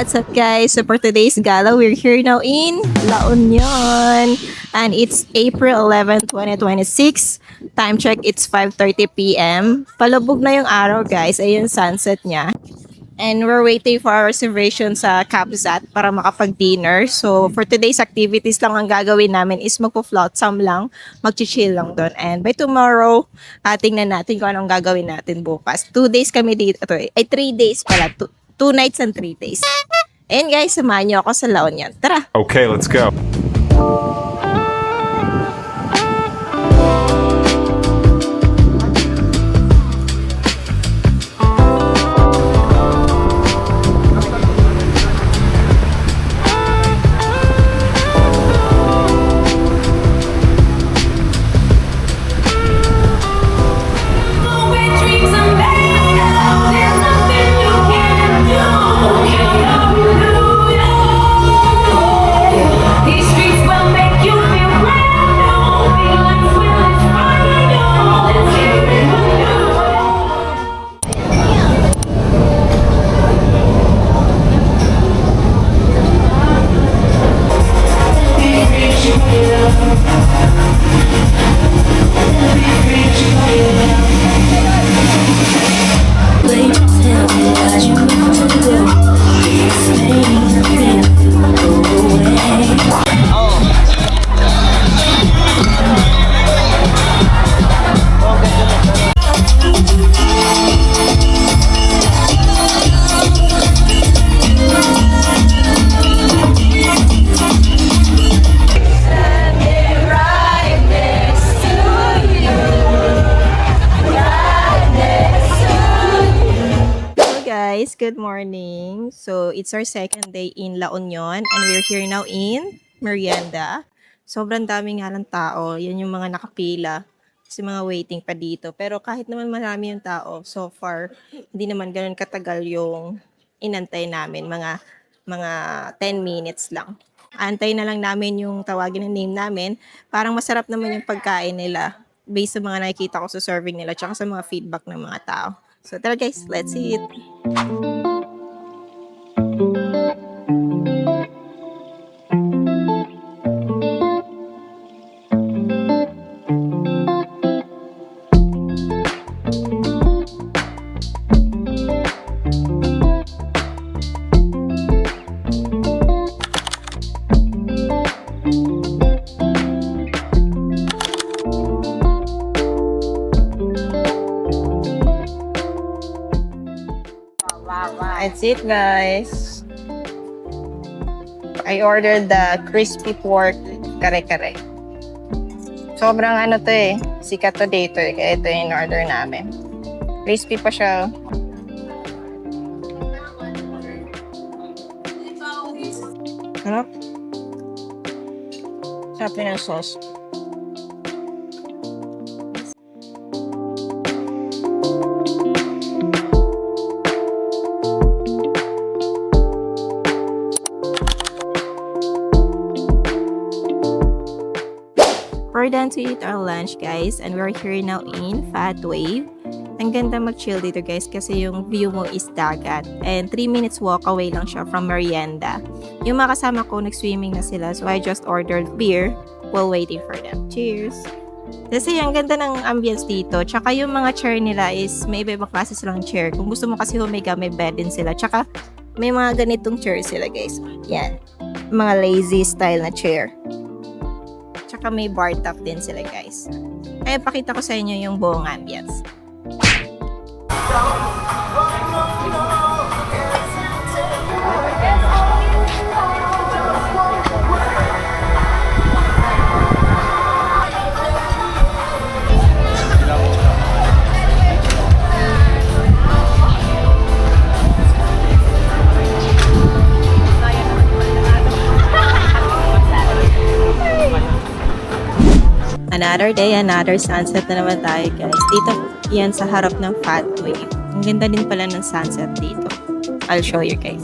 What's up guys? So for today's gala, we're here now in La Union. And it's April 11, 2026. Time check, it's 5:30 p.m. Palubog na yung araw guys. Ayun sunset niya. And we're waiting for our reservation sa Capzat para makapag-dinner. So for today's activities lang ang gagawin namin is magpo-flotsam lang, mag-chill lang doon. And by tomorrow, tingnan natin kung anong gagawin natin bukas. 2 days kami dito. 3 days pala. 2 nights and 3 days. And guys, samahan niyo ako sa La Union. Tara! Okay, let's go. Guys, good morning. So, it's our second day in La Union and we're here now in Merienda. Sobrang daming nga ng tao. Yan yung mga nakapila. Kasi mga waiting pa dito. Pero kahit naman marami yung tao, so far, hindi naman ganun katagal yung inantay namin. Mga 10 minutes lang. Antay na lang namin yung tawagin na name namin. Parang masarap naman yung pagkain nila based sa mga nakikita ko sa serving nila tsaka sa mga feedback ng mga tao. So tara guys, let's eat! That's it guys. I ordered the crispy pork kare-kare. Sobrang ano to eh. Sikat to dito eh. Kaya ito yung order namin. Crispy pa siya. Sarap. Sarap din ang sauce. We're done to eat our lunch guys and we're here now in Fat Wave. Ang ganda mag-chill dito guys kasi yung view mo is dagat and 3 minutes walk away lang siya from Merienda. Yung mga kasama ko nag-swimming na sila so I just ordered beer while waiting for them. Cheers! Kasi ang ganda ng ambience dito tsaka yung mga chair nila is may iba-ibang klase silang chair. Kung gusto mo kasi humiga may bed din sila tsaka may mga ganitong chair sila guys. Yan. Mga lazy style na chair. Tsaka may bar top din sila guys. Kaya pakita ko sa inyo yung buong ambience. Another day, another sunset na naman tayo guys. Dito yan sa harap ng Fat Wave. Ang ganda din pala ng sunset dito. I'll show you guys.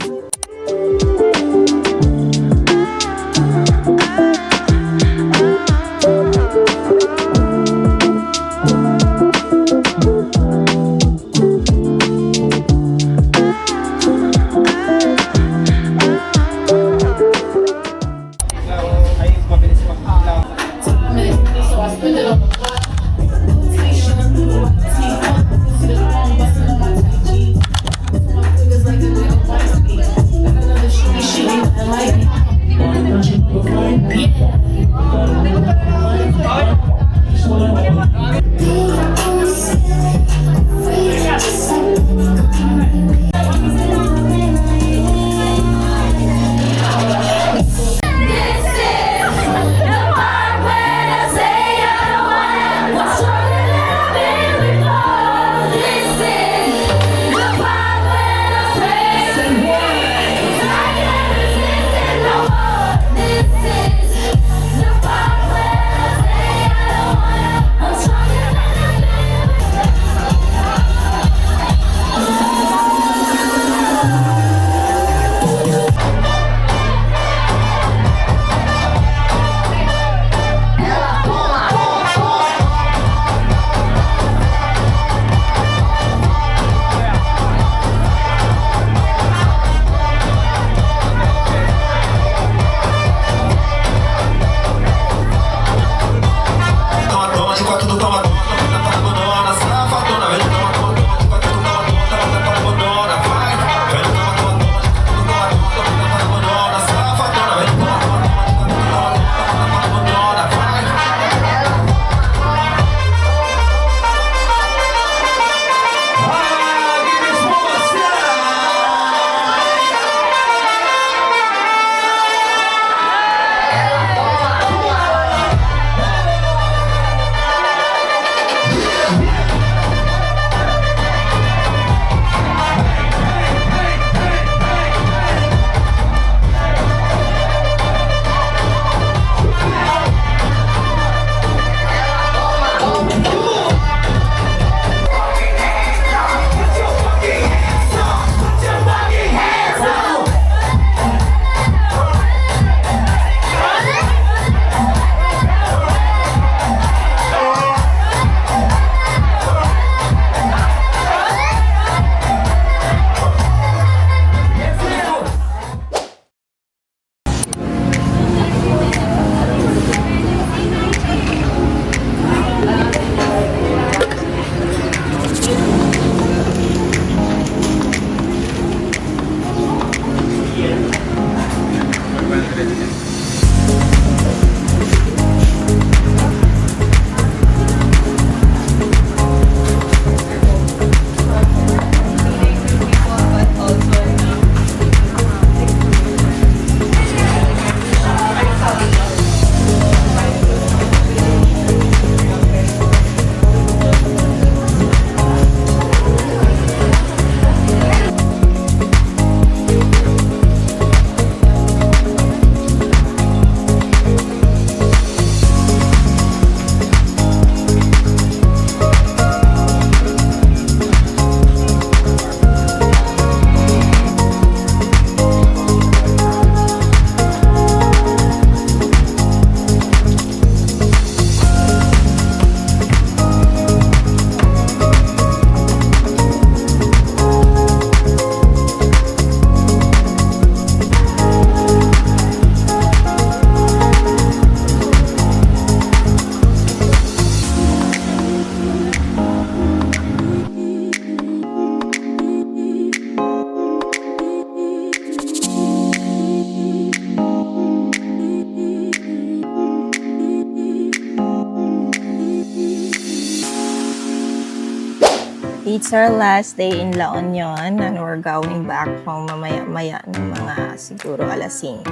It's our last day in La Union and we're going back home mamaya-maya ng mga siguro alas 5.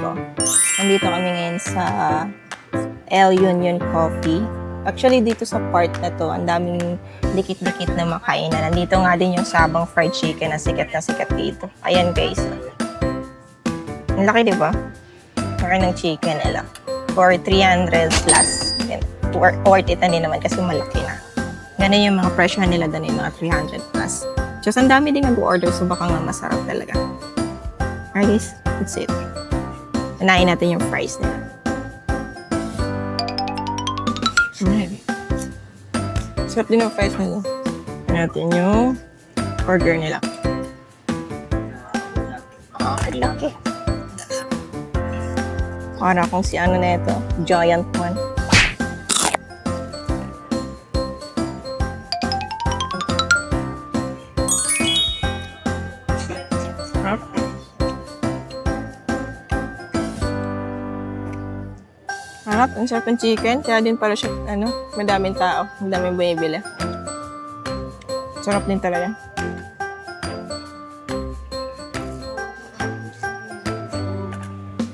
Nandito kami ngayon sa El Union Coffee. Actually, dito sa part na to, ang daming dikit-dikit na makainan. Nandito nga din yung Sabang Fried Chicken na sikat dito. Ayan guys. Ang laki, di ba? Laki ng chicken nila. For 300 plus. Worth it na din naman kasi malaki na. Ganun yung mga presyo nila doon yung mga 300 plus. Just ang dami din nag-order so baka nga masarap talaga. Alright guys, that's it. Unahin natin yung fries nila. Sarap din yung fries nila. Unahin natin yung burger nila. Oh, laki. Para kung si ano na ito, giant one. Harap, ang sarap ng chicken. Kaya din pala siya, madaming tao. Madaming bumibili. Sarap din talaga.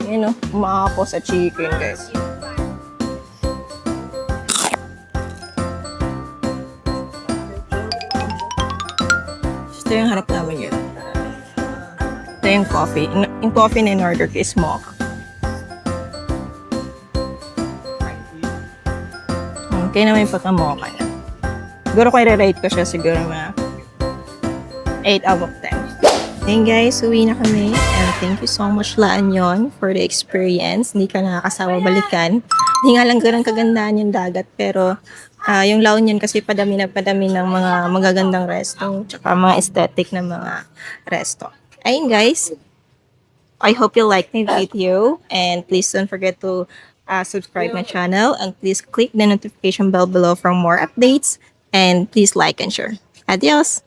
Yan umaako sa chicken, guys. Ito yung harap namin yun. Ito yung coffee. Yung coffee na in-order ko is mocha. Kaya naman yung pagka-mocha niya. Siguro ko i-rate ko siya siguro mga 8 out of 10. Then guys, uwi na kami. And thank you so much La Union for the experience. Hindi ka nakakasawa balikan. Hindi nga lang ganun kagandahan yung dagat. Pero yung La Union kasi padami ng mga magagandang resto. Tsaka mga aesthetic na mga resto. Ayun guys. I hope you liked my video. And please don't forget to subscribe my channel and please click the notification bell below for more updates and please like and share. Adios!